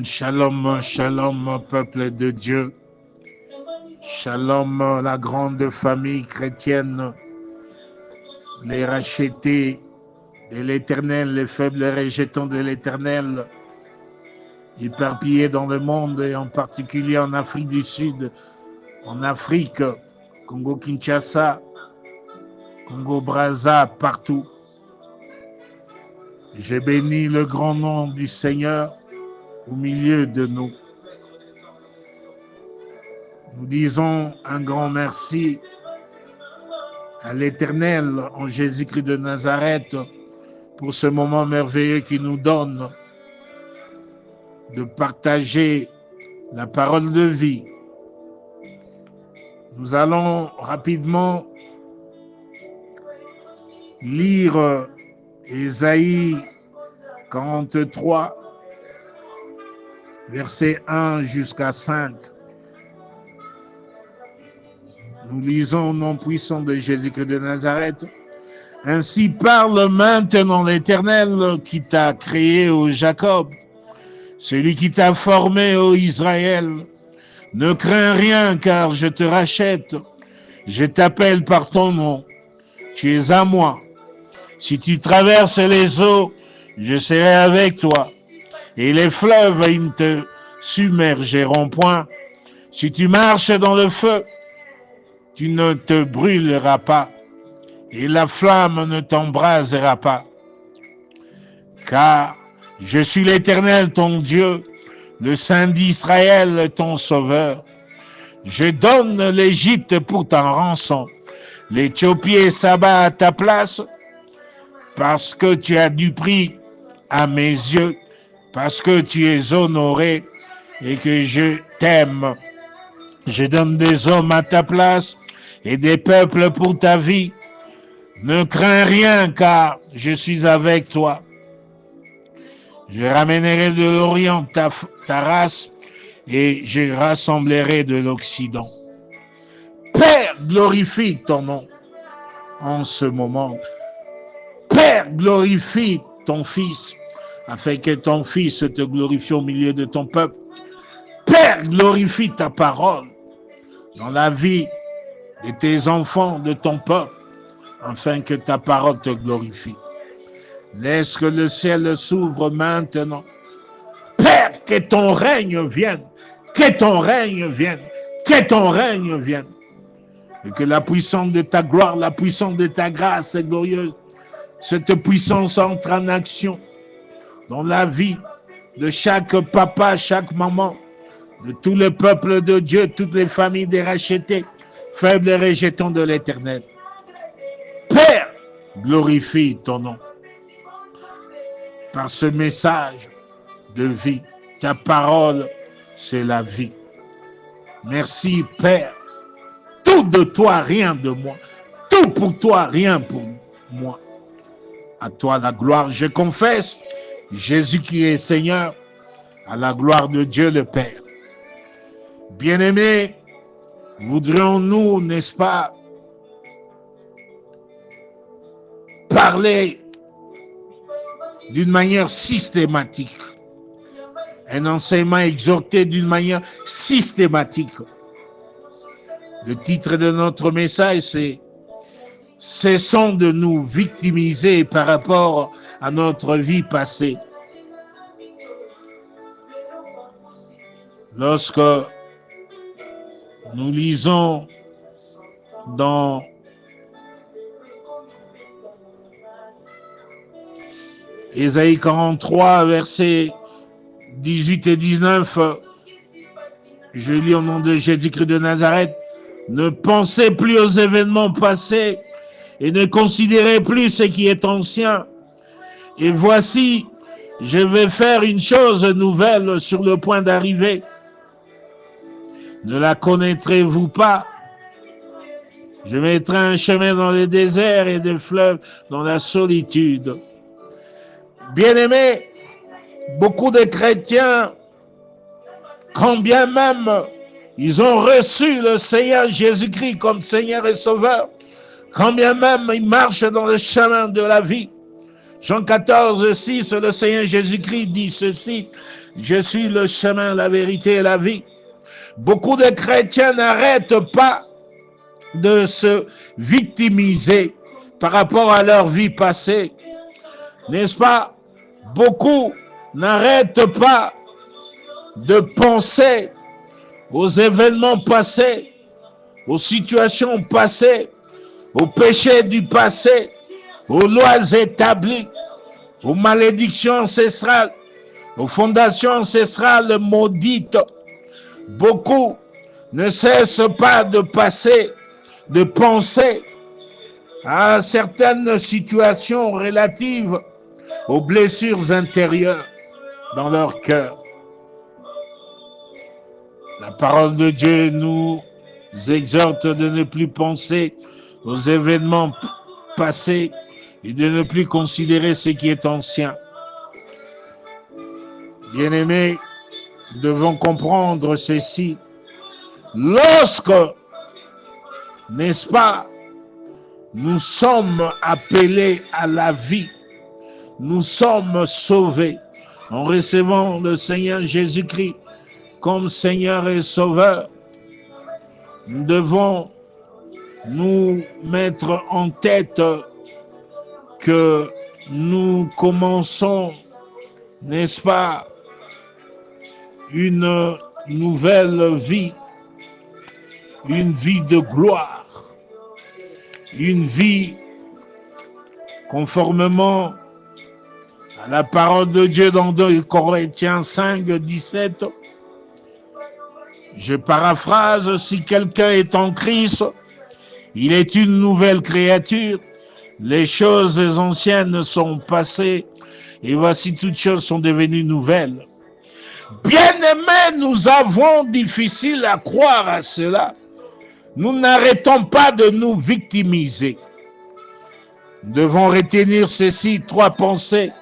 Shalom, shalom, peuple de Dieu. Shalom, la grande famille chrétienne, les rachetés de l'Éternel, les faibles rejetons de l'Éternel, éparpillés dans le monde et en particulier en Afrique du Sud, en Afrique, Congo-Kinshasa, Congo-Brazza, partout. Je bénis le grand nom du Seigneur au milieu de nous. Nous disons un grand merci à l'Éternel en Jésus-Christ de Nazareth pour ce moment merveilleux qu'il nous donne de partager la parole de vie. Nous allons rapidement lire Ésaïe 43, versets 1 jusqu'à 5. Nous lisons au nom puissant de Jésus-Christ de Nazareth. Ainsi parle maintenant l'Éternel qui t'a créé, ô Jacob, celui qui t'a formé, ô Israël. Ne crains rien, car je te rachète. Je t'appelle par ton nom. Tu es à moi. Si tu traverses les eaux, je serai avec toi. Et les fleuves, ils ne te submergeront point. Si tu marches dans le feu, tu ne te brûleras pas. Et la flamme ne t'embrasera pas. Car je suis l'Éternel, ton Dieu, le Saint d'Israël, ton Sauveur. Je donne l'Égypte pour ta rançon, l'Éthiopie et Saba à ta place, parce que tu as du prix à mes yeux, parce que tu es honoré et que je t'aime. Je donne des hommes à ta place et des peuples pour ta vie. Ne crains rien, car je suis avec toi. Je ramènerai de l'Orient ta race et je rassemblerai de l'Occident. Père, glorifie ton nom en ce moment. Père, glorifie ton Fils, afin que ton Fils te glorifie au milieu de ton peuple. Père, glorifie ta parole dans la vie de tes enfants, de ton peuple, afin que ta parole te glorifie. Laisse que le ciel s'ouvre maintenant. Père, que ton règne vienne, que ton règne vienne, que ton règne vienne. Et que la puissance de ta gloire, la puissance de ta grâce est glorieuse. Cette puissance entre en action dans la vie de chaque papa, chaque maman, de tout le peuple de Dieu, toutes les familles des rachetés, faibles et rejetons de l'Éternel. Père, glorifie ton nom par ce message de vie. Ta parole, c'est la vie. Merci, Père. Tout de toi, rien de moi. Tout pour toi, rien pour moi. À toi la gloire, je confesse. Jésus qui est Seigneur, à la gloire de Dieu le Père. Bien-aimés, voudrions-nous, n'est-ce pas, parler d'une manière systématique, un enseignement exhorté d'une manière systématique. Le titre de notre message, c'est « Cessons de nous victimiser par rapport à notre vie passée ». Lorsque nous lisons dans Ésaïe 43, versets 18 et 19, je lis au nom de Jésus-Christ de Nazareth, « Ne pensez plus aux événements passés et ne considérez plus ce qui est ancien. Et voici, je vais faire une chose nouvelle sur le point d'arriver. Ne la connaîtrez-vous pas? Je mettrai un chemin dans les déserts et des fleuves dans la solitude. » Bien-aimés, beaucoup de chrétiens, quand bien même ils ont reçu le Seigneur Jésus-Christ comme Seigneur et Sauveur, quand bien même ils marchent dans le chemin de la vie, Jean 14, 6, le Seigneur Jésus-Christ dit ceci, « Je suis le chemin, la vérité et la vie. Beaucoup de chrétiens n'arrêtent pas de se victimiser par rapport à leur vie passée. N'est-ce pas? Beaucoup n'arrêtent pas de penser aux événements passés, aux situations passées, aux péchés du passé, aux lois établies, aux malédictions ancestrales, aux fondations ancestrales maudites. Beaucoup ne cessent pas de passer, de penser à certaines situations relatives aux blessures intérieures dans leur cœur. La parole de Dieu nous exhorte de ne plus penser aux événements passés et de ne plus considérer ce qui est ancien. Bien-aimés, nous devons comprendre ceci. Lorsque, n'est-ce pas, nous sommes appelés à la vie, nous sommes sauvés en recevant le Seigneur Jésus-Christ comme Seigneur et Sauveur, nous devons nous mettre en tête que nous commençons, n'est-ce pas, une nouvelle vie, une vie de gloire, une vie conformément à la parole de Dieu dans 2 Corinthiens 5, 17. Je paraphrase, si quelqu'un est en Christ, il est une nouvelle créature. Les choses anciennes sont passées et voici toutes choses sont devenues nouvelles. Bien-aimés, nous avons difficile à croire à cela. Nous n'arrêtons pas de nous victimiser. Nous devons retenir ceci, 3 pensées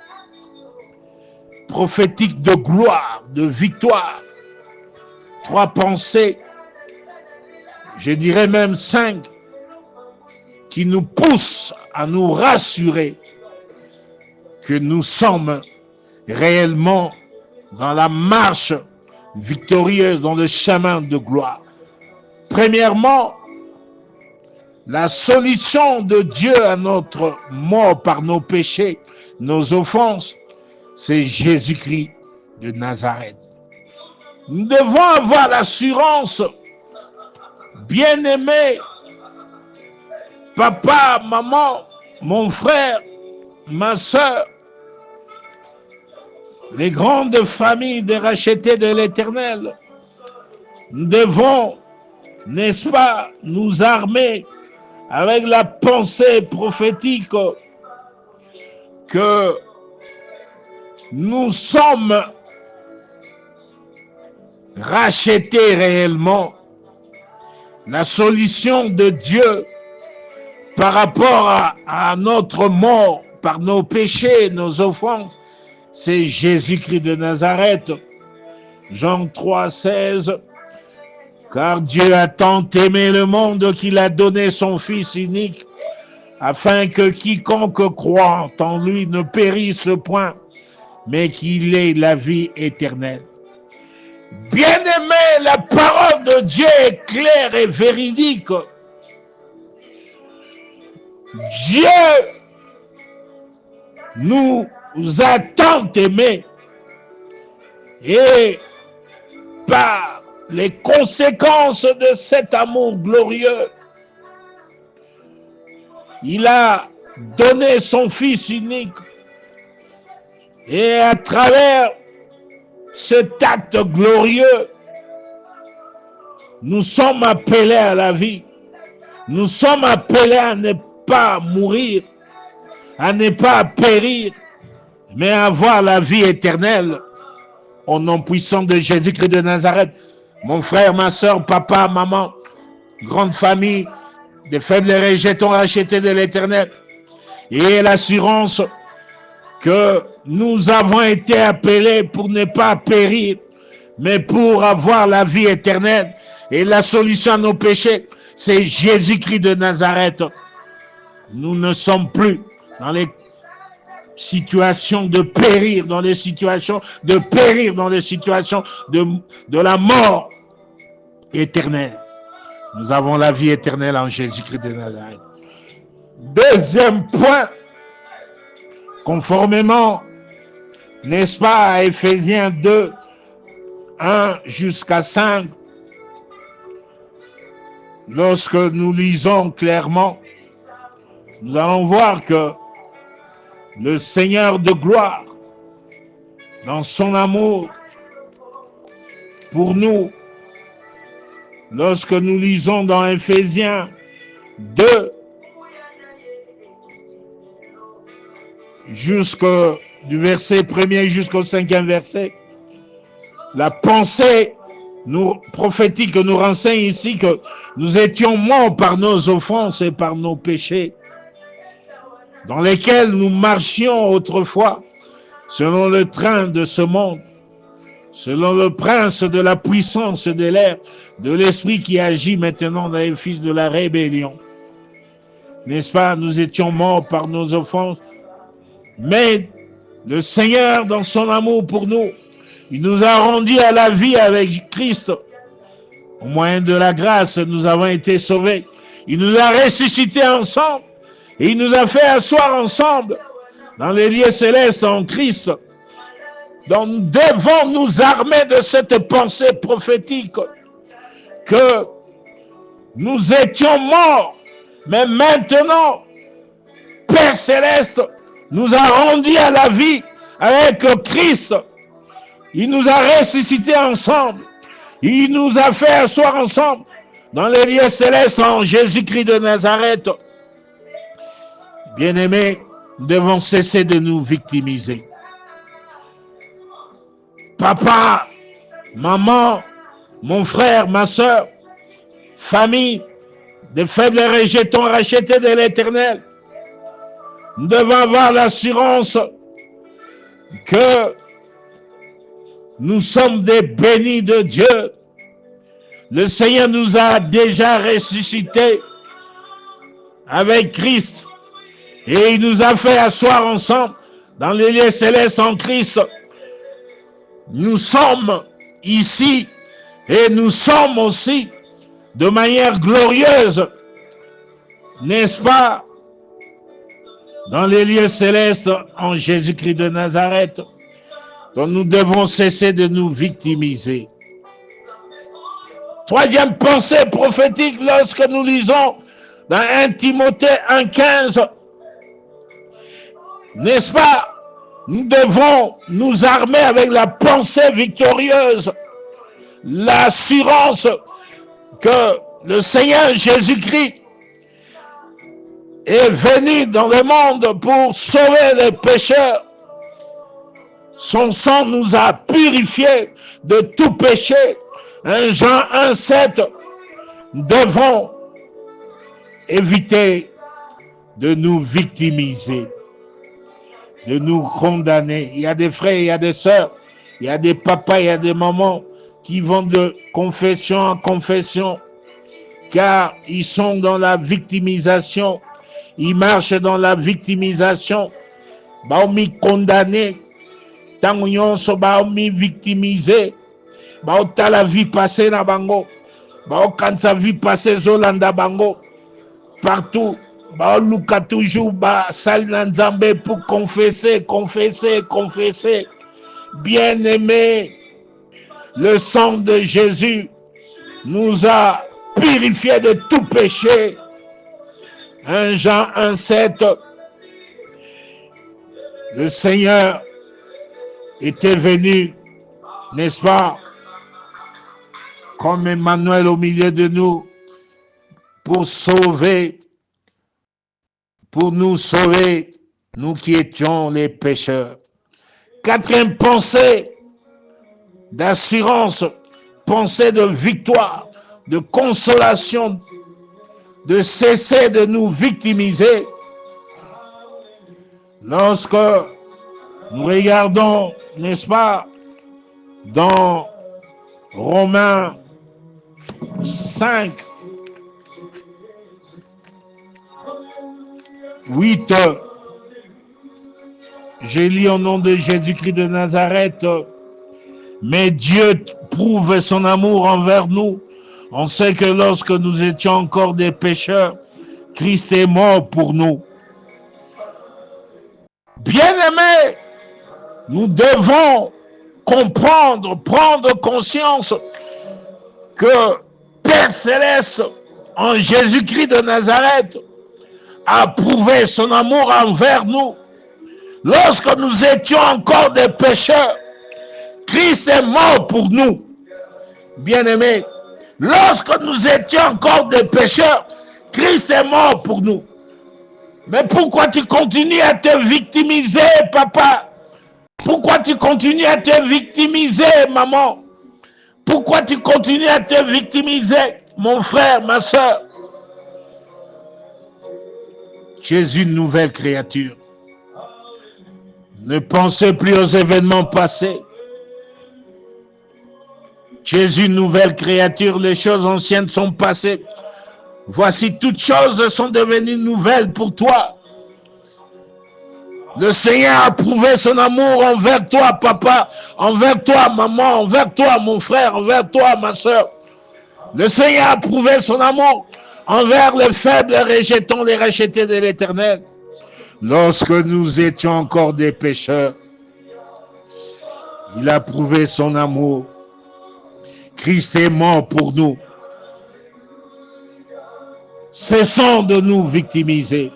prophétiques de gloire, de victoire. 3 pensées, je dirais même 5, qui nous poussent à nous rassurer que nous sommes réellement dans la marche victorieuse, dans le chemin de gloire. Premièrement, la solution de Dieu à notre mort par nos péchés, nos offenses, c'est Jésus-Christ de Nazareth. Nous devons avoir l'assurance, bien-aimé, papa, maman, mon frère, ma soeur, les grandes familles des rachetés de l'Éternel. Nous devons, n'est-ce pas, nous armer avec la pensée prophétique que nous sommes racheter réellement. La solution de Dieu par rapport à notre mort, par nos péchés, nos offenses, c'est Jésus-Christ de Nazareth. Jean 3, 16. Car Dieu a tant aimé le monde qu'il a donné son Fils unique, afin que quiconque croit en lui ne périsse point, mais qu'il ait la vie éternelle. Bien-aimé, la parole de Dieu est claire et véridique. Dieu nous a tant aimés et par les conséquences de cet amour glorieux, il a donné son Fils unique et à travers cet acte glorieux, nous sommes appelés à la vie. Nous sommes appelés à ne pas mourir, à ne pas périr, mais à avoir la vie éternelle au nom puissant de Jésus-Christ de Nazareth. Mon frère, ma soeur, papa, maman, grande famille, des faibles rejetons rachetés de l'Éternel, et l'assurance que nous avons été appelés pour ne pas périr, mais pour avoir la vie éternelle. Et la solution à nos péchés, c'est Jésus-Christ de Nazareth. Nous ne sommes plus dans les situations de périr, dans les situations de périr, dans les situations de la mort éternelle. Nous avons la vie éternelle en Jésus-Christ de Nazareth. Deuxième point, conformément, n'est-ce pas, à Éphésiens 2, 1 jusqu'à 5, lorsque nous lisons clairement, nous allons voir que le Seigneur de gloire, dans son amour pour nous, lorsque nous lisons dans Éphésiens 2, du verset 1er jusqu'au 5e verset, la pensée prophétique nous renseigne ici que nous étions morts par nos offenses et par nos péchés, dans lesquels nous marchions autrefois, selon le train de ce monde, selon le prince de la puissance de l'air, de l'esprit qui agit maintenant dans les fils de la rébellion. N'est-ce pas? Nous étions morts par nos offenses, mais le Seigneur, dans son amour pour nous, il nous a rendus à la vie avec Christ. Au moyen de la grâce, nous avons été sauvés. Il nous a ressuscités ensemble et il nous a fait asseoir ensemble dans les lieux célestes en Christ. Donc nous devons nous armer de cette pensée prophétique que nous étions morts, mais maintenant, Père Céleste nous a rendus à la vie avec Christ. Il nous a ressuscités ensemble. Il nous a fait asseoir ensemble dans les lieux célestes en Jésus-Christ de Nazareth. Bien-aimés, nous devons cesser de nous victimiser. Papa, maman, mon frère, ma soeur, famille, des faibles rejetons rachetés de l'Éternel. Nous devons avoir l'assurance que nous sommes des bénis de Dieu. Le Seigneur nous a déjà ressuscités avec Christ et il nous a fait asseoir ensemble dans les lieux célestes en Christ. Nous sommes ici et nous sommes aussi de manière glorieuse, n'est-ce pas, dans les lieux célestes en Jésus-Christ de Nazareth. Donc nous devons cesser de nous victimiser. Troisième pensée prophétique, lorsque nous lisons dans 1 Timothée 1,15, n'est-ce pas, nous devons nous armer avec la pensée victorieuse, l'assurance que le Seigneur Jésus-Christ est venu dans le monde pour sauver les pécheurs. Son sang nous a purifiés de tout péché. 1 Jean 1,7, nous devons éviter de nous victimiser, de nous condamner. Il y a des frères, il y a des sœurs, il y a des papas, il y a des mamans qui vont de confession en confession, car ils sont dans la victimisation. Ils marchent dans la victimisation. Baomi condamné, tant nyonso baomi victimisé. Baota la vie passée na bango. Baokan sa vie passée zolanda bango. Partout. Baoluka toujours ba sal nanzambe pour confesser, confesser, confesser. Bien-aimé, le sang de Jésus nous a purifiés de tout péché. 1 Jean 1,7, le Seigneur était venu, n'est-ce pas, comme Emmanuel au milieu de nous, pour sauver, pour nous sauver, nous qui étions les pécheurs. Quatrième pensée d'assurance, pensée de victoire, de consolation, de cesser de nous victimiser. Lorsque nous regardons, n'est-ce pas, dans Romains 5, 8, j'ai lu au nom de Jésus-Christ de Nazareth, mais Dieu prouve son amour envers nous. On sait que lorsque nous étions encore des pécheurs, Christ est mort pour nous. Bien-aimés, nous devons comprendre, prendre conscience que Père Céleste, en Jésus-Christ de Nazareth, a prouvé son amour envers nous. Lorsque nous étions encore des pécheurs, Christ est mort pour nous. Bien-aimés, lorsque nous étions encore des pécheurs, Christ est mort pour nous. Mais pourquoi tu continues à te victimiser, papa? Pourquoi tu continues à te victimiser, maman? Pourquoi tu continues à te victimiser, mon frère, ma soeur? Tu es une nouvelle créature. Ne pensez plus aux événements passés. Tu es une nouvelle créature, les choses anciennes sont passées. Voici, toutes choses sont devenues nouvelles pour toi. Le Seigneur a prouvé son amour envers toi, papa, envers toi, maman, envers toi, mon frère, envers toi, ma soeur. Le Seigneur a prouvé son amour envers les faibles, rejetons les rachetés de l'Éternel. Lorsque nous étions encore des pécheurs, il a prouvé son amour. Christ est mort pour nous. Cessons de nous victimiser.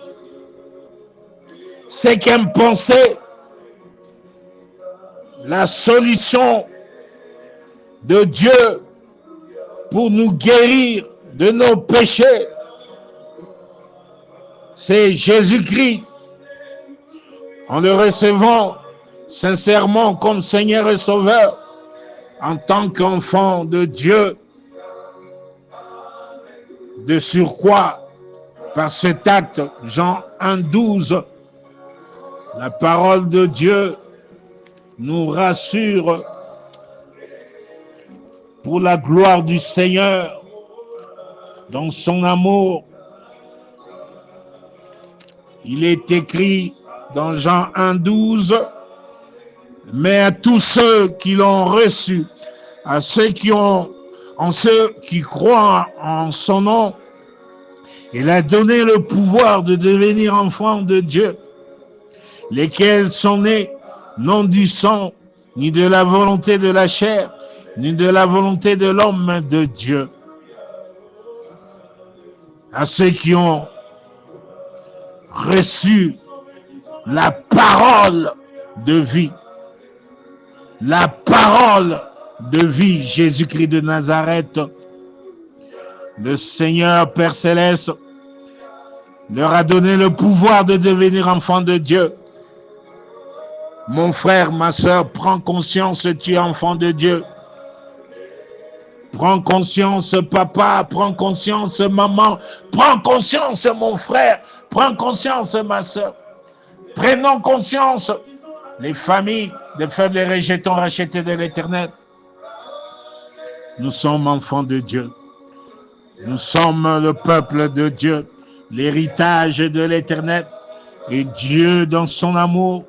C'est qu'aime penser la solution de Dieu pour nous guérir de nos péchés. C'est Jésus-Christ. En le recevant sincèrement comme Seigneur et Sauveur, en tant qu'enfant de Dieu, de surcroît, par cet acte, Jean 1,12, la parole de Dieu nous rassure pour la gloire du Seigneur, dans son amour. Il est écrit dans Jean 1,12, mais à tous ceux qui l'ont reçu, à ceux qui croient en son nom, il a donné le pouvoir de devenir enfants de Dieu, lesquels sont nés non du sang, ni de la volonté de la chair, ni de la volonté de l'homme, mais de Dieu. À ceux qui ont reçu la parole de vie, la parole de vie, Jésus-Christ de Nazareth, le Seigneur Père Céleste leur a donné le pouvoir de devenir enfants de Dieu. Mon frère, ma soeur, prends conscience, tu es enfant de Dieu. Prends conscience, papa, prends conscience, maman, prends conscience, mon frère, prends conscience, ma soeur. Prenons conscience, les familles, les faibles et rejetons rachetés de l'Éternel. Nous sommes enfants de Dieu. Nous sommes le peuple de Dieu, l'héritage de l'Éternel. Et Dieu, dans son amour,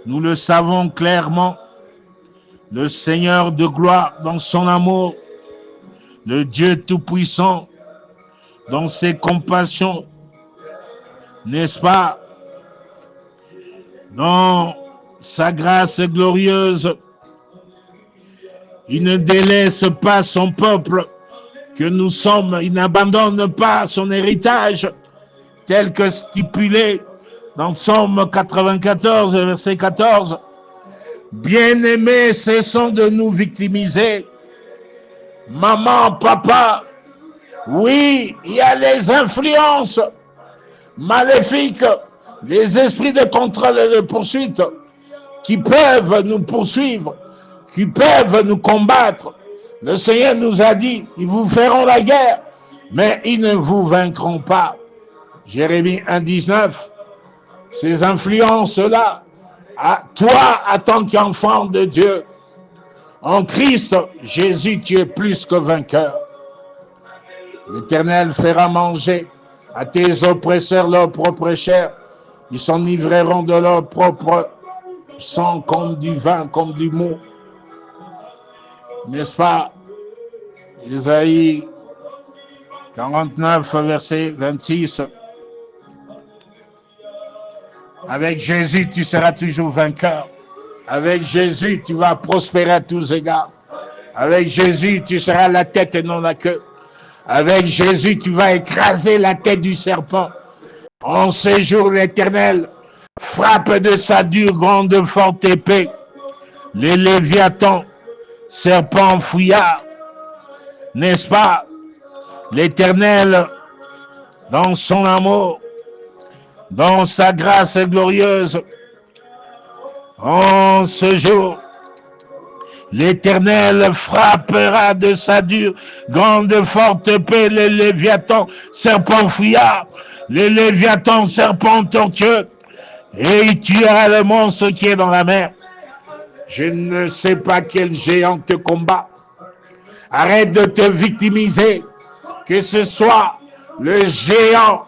nous le savons clairement, le Seigneur de gloire, dans son amour, le Dieu tout-puissant, dans ses compassions, n'est-ce pas, dans sa grâce glorieuse, il ne délaisse pas son peuple que nous sommes, il n'abandonne pas son héritage tel que stipulé dans Psaume 94, verset 14. Bien-aimés, cessons de nous victimiser. Maman, papa, oui, il y a les influences maléfiques, les esprits de contrôle et de poursuite qui peuvent nous poursuivre, qui peuvent nous combattre. Le Seigneur nous a dit, ils vous feront la guerre, mais ils ne vous vaincront pas. Jérémie 1,19. Ces influences-là, à toi, en tant qu'enfant de Dieu, en Christ, Jésus, tu es plus que vainqueur. L'Éternel fera manger à tes oppresseurs leur propre chair. Ils s'enivreront de leur propre sang comme du vin, comme du mou. N'est-ce pas? Isaïe 49, verset 26. Avec Jésus, tu seras toujours vainqueur. Avec Jésus, tu vas prospérer à tous égards. Avec Jésus, tu seras la tête et non la queue. Avec Jésus, tu vas écraser la tête du serpent. En ce jour, l'Éternel frappe de sa dure, grande, forte épée les Léviathans, serpents fouillards. N'est-ce pas? L'Éternel, dans son amour, dans sa grâce glorieuse, en ce jour, l'Éternel frappera de sa dure, grande, forte épée les Léviathans, serpents fouillards, les Léviathans, serpents tortueux, et il tuera le monstre qui est dans la mer. Je ne sais pas quel géant te combat. Arrête de te victimiser, que ce soit le géant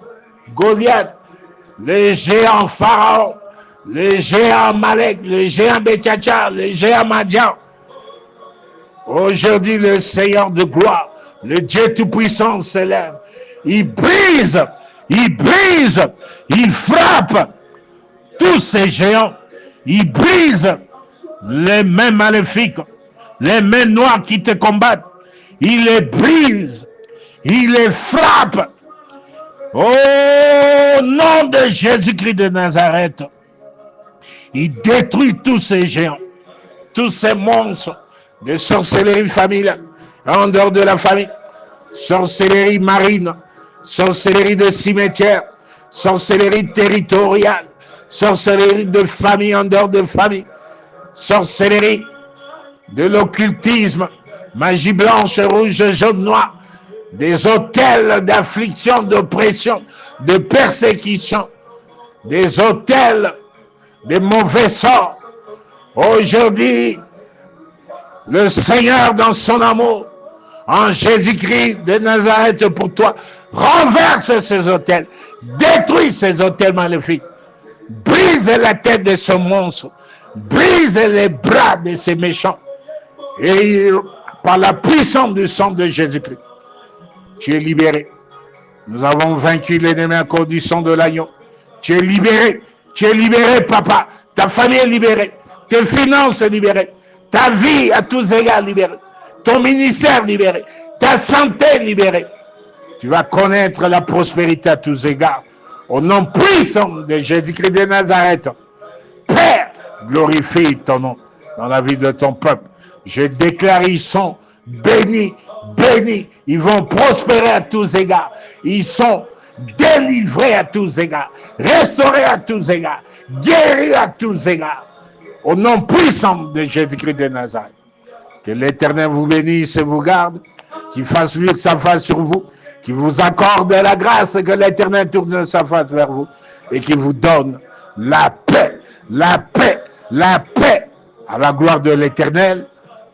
Goliath, le géant Pharaon, le géant Malek, le géant Betchacha, le géant Madian. Aujourd'hui, le Seigneur de gloire, le Dieu Tout-Puissant s'élève. Il brise, il frappe tous ces géants. Il brise les mains maléfiques, les mains noires qui te combattent. Il les brise, il les frappe. Au nom de Jésus-Christ de Nazareth, il détruit tous ces géants, tous ces monstres de sorcellerie familiale, en dehors de la famille, sorcellerie marine, sorcellerie de cimetière, sorcellerie territoriale, sorcellerie de famille en dehors de famille, sorcellerie de l'occultisme, magie blanche, rouge, jaune, noire, des hôtels d'affliction, d'oppression, de persécution, des hôtels des mauvais sorts. Aujourd'hui, le Seigneur, dans son amour, en Jésus-Christ de Nazareth pour toi, renverse ces hôtels, détruit ces hôtels maléfiques, brise la tête de ce monstre, brise les bras de ces méchants, et par la puissance du sang de Jésus-Christ, tu es libéré. Nous avons vaincu l'ennemi à cause du sang de l'agneau. Tu es libéré, papa. Ta famille est libérée, tes finances libérées, ta vie à tous égards libérée, ton ministère libéré, ta santé libérée. Tu vas connaître la prospérité à tous égards. Au nom puissant de Jésus-Christ de Nazareth, Père, glorifie ton nom dans la vie de ton peuple. Je déclare, ils sont bénis, bénis. Ils vont prospérer à tous égards. Ils sont délivrés à tous égards, restaurés à tous égards, guéris à tous égards. Au nom puissant de Jésus-Christ de Nazareth. Que l'Éternel vous bénisse et vous garde, qu'il fasse luire sa face sur vous, qu'il vous accorde la grâce, que l'Éternel tourne sa face vers vous et qu'il vous donne la paix, la paix, la paix, à la gloire de l'Éternel,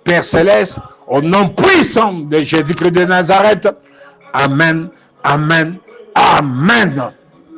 Père Céleste, au nom puissant de Jésus-Christ de Nazareth. Amen, amen, amen.